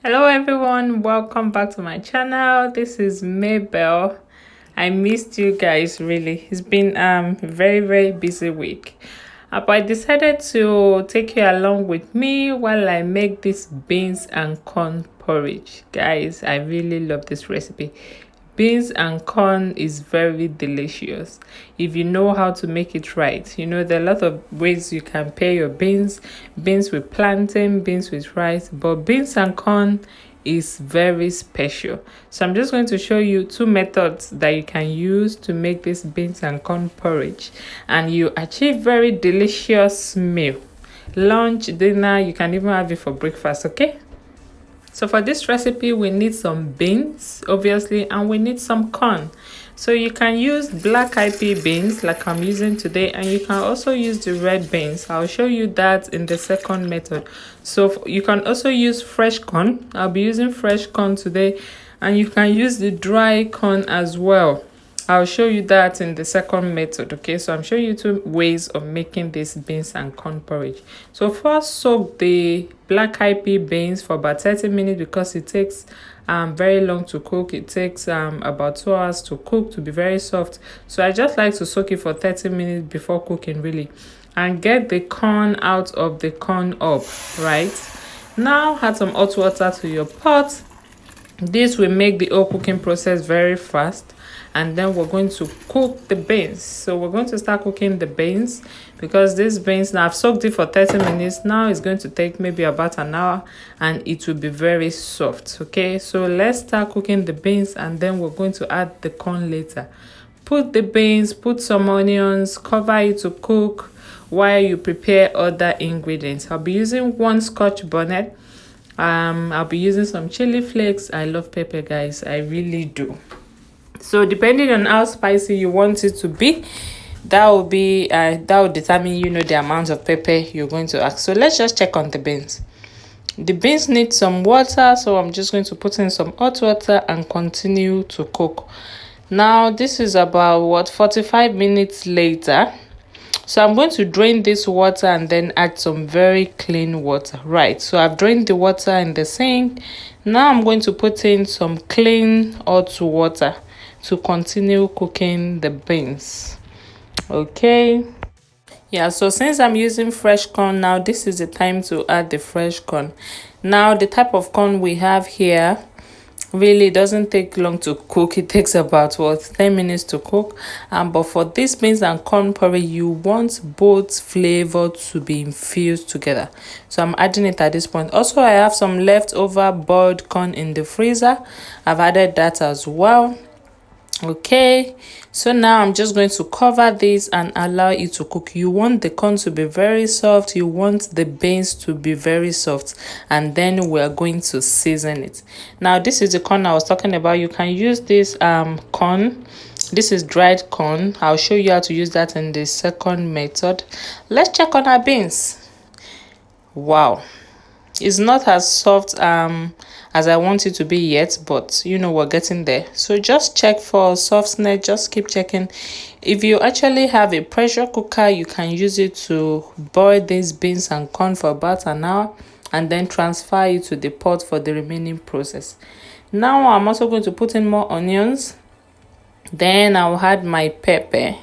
Hello everyone, welcome back to my channel. This is Mabel. I missed you guys really. It's been a very busy week. But I decided to take you along with me while I make this beans and corn porridge. Guys, I really love this recipe. Beans and corn is very delicious if you know how to make it right. You know, there are a lot of ways you can pair your beans with plantain, beans with rice, but beans and corn is very special. So I'm just going to show you two methods that you can use to make this beans and corn porridge, and you achieve very delicious meal. Lunch, dinner, you can even have it for breakfast. Okay, so for this recipe, we need some beans, obviously, and we need some corn. So you can use black eyed pea beans like I'm using today, and you can also use the red beans. I'll show you that in the second method. So you can also use fresh corn. I'll be using fresh corn today, and you can use the dry corn as well. I'll show you that in the second method. Okay, so I'm showing you two ways of making this beans and corn porridge. So first, soak the black eyed pea beans for about 30 minutes because it takes very long to cook. It takes about 2 hours to cook to be very soft. So I just like to soak it for 30 minutes before cooking really, and get the corn out of the corn up. Right now, add some hot water to your pot. This will make the whole cooking process very fast, and then we're going to cook the beans. So we're going to start cooking the beans because these beans, now I've soaked it for 30 minutes. Now it's going to take maybe about an hour and it will be very soft. Okay, so let's start cooking the beans, and then we're going to add the corn later. Put the beans, put some onions, cover it to cook while you prepare other ingredients. I'll be using one Scotch bonnet. I'll be using some chili flakes. I love pepper, guys, I really do. So depending on how spicy you want it to be, that will determine, you know, the amount of pepper you're going to add. So let's just check on the beans. The beans need some water, so I'm just going to put in some hot water and continue to cook. Now this is about 45 minutes later. So I'm going to drain this water and then add some very clean water. Right, so I've drained the water in the sink. Now I'm going to put in some clean hot water to continue cooking the beans. Okay, yeah, so since I'm using fresh corn now, this is the time to add the fresh corn. Now the type of corn we have here really doesn't take long to cook. It takes about 10 minutes to cook, but for this beans and corn porridge, you want both flavor to be infused together. So I'm adding it at this point. Also, I have some leftover boiled corn in the freezer. I've added that as well. Okay, so now I'm just going to cover this and allow it to cook. You want the corn to be very soft, you want the beans to be very soft, and then we're going to season it. Now this is the corn I was talking about. You can use this corn. This is dried corn. I'll show you how to use that in the second method. Let's check on our beans. Wow, it's not as soft as I want it to be yet, but you know, we're getting there. So just check for softness. Just keep checking. If you actually have a pressure cooker, you can use it to boil these beans and corn for about an hour and then transfer it to the pot for the remaining process. Now I'm also going to put in more onions. Then I'll add my pepper.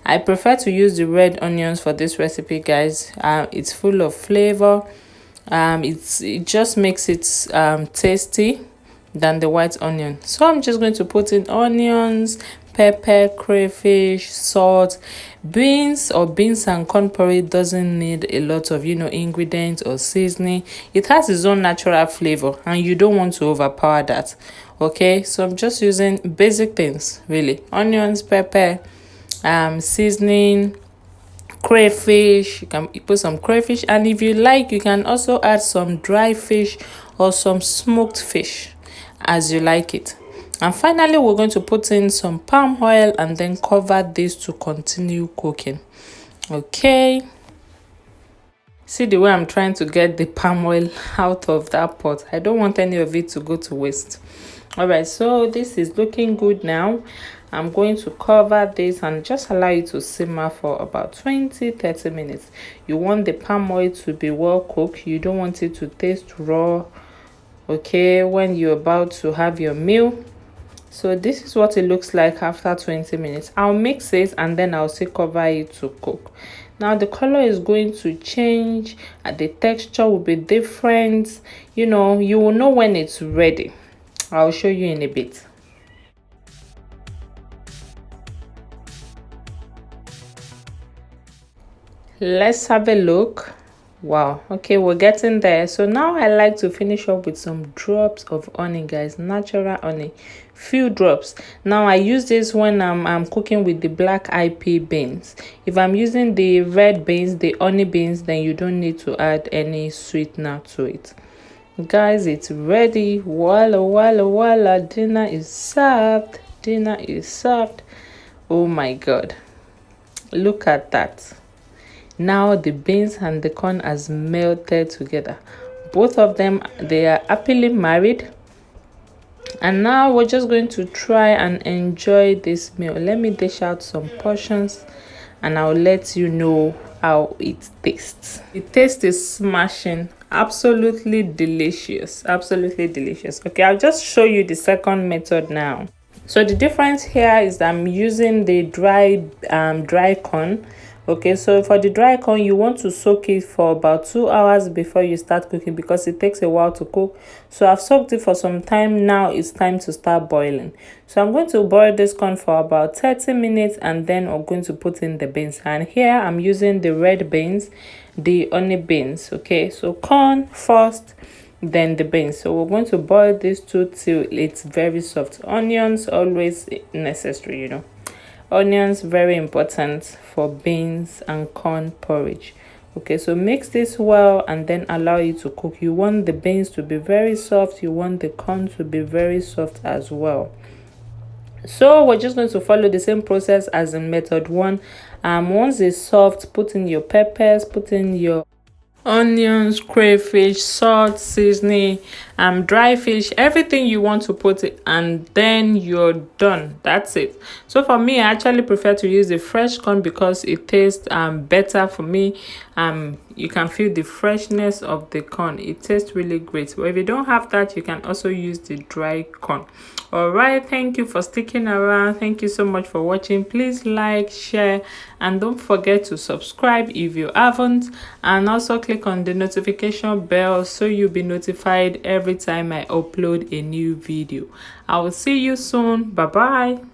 I prefer to use the red onions for this recipe, guys. It's full of flavor. It just makes it tasty than the white onion. So I'm just going to put in onions, pepper, crayfish, salt. Beans and corn porridge doesn't need a lot of, you know, ingredients or seasoning. It has its own natural flavor and you don't want to overpower that. Okay, so I'm just using basic things really: onions, pepper, seasoning, crayfish. You can put some crayfish, and if you like, you can also add some dry fish or some smoked fish as you like it. And finally, we're going to put in some palm oil and then cover this to continue cooking. Okay, see the way I'm trying to get the palm oil out of that pot. I don't want any of it to go to waste. All right, so this is looking good now. I'm going to cover this and just allow it to simmer for about 20-30 minutes. You want the palm oil to be well cooked. You don't want it to taste raw okay, when you're about to have your meal. So this is what it looks like after 20 minutes. I'll mix it and then I'll still cover it to cook. Now the color is going to change and the texture will be different. You know, you will know when it's ready. I'll show you in a bit. Let's have a look. Wow, okay, we're getting there. So now I like to finish up with some drops of honey, guys, natural honey, few drops. Now I use this when I'm cooking with the black eyed pea beans. If I'm using the red beans, the honey beans, then you don't need to add any sweetener to it. Guys, it's ready. Voila, voila, voila, dinner is served. Dinner is served. Oh my god, look at that. Now the beans and the corn has melted together. Both of them, they are happily married. And now we're just going to try and enjoy this meal. Let me dish out some portions and I'll let you know how it tastes. The taste is smashing. Absolutely delicious. Absolutely delicious. Okay, I'll just show you the second method now. So the difference here is that I'm using the dry corn. Okay, so for the dry corn, you want to soak it for about 2 hours before you start cooking because it takes a while to cook. So I've soaked it for some time. Now it's time to start boiling. So I'm going to boil this corn for about 30 minutes and then I'm going to put in the beans. And here I'm using the red beans, the honey beans. Okay, so corn first, then the beans. So we're going to boil these two till it's very soft. Onions always necessary, you know. Onions very important for beans and corn porridge. Okay, so mix this well and then allow it to cook. You want the beans to be very soft, you want the corn to be very soft as well. So we're just going to follow the same process as in method 1. Once it's soft, put in your peppers, put in your onions, crayfish, salt, seasoning, dry fish, everything you want to put it, and then you're done. That's it. So for me, I actually prefer to use the fresh corn because it tastes better for me. You can feel the freshness of the corn. It tastes really great. But if you don't have that, you can also use the dry corn. All right, thank you for sticking around. Thank you so much for watching. Please like, share, and don't forget to subscribe if you haven't, and also click on the notification bell so you'll be notified every time I upload a new video. I will see you soon. Bye bye.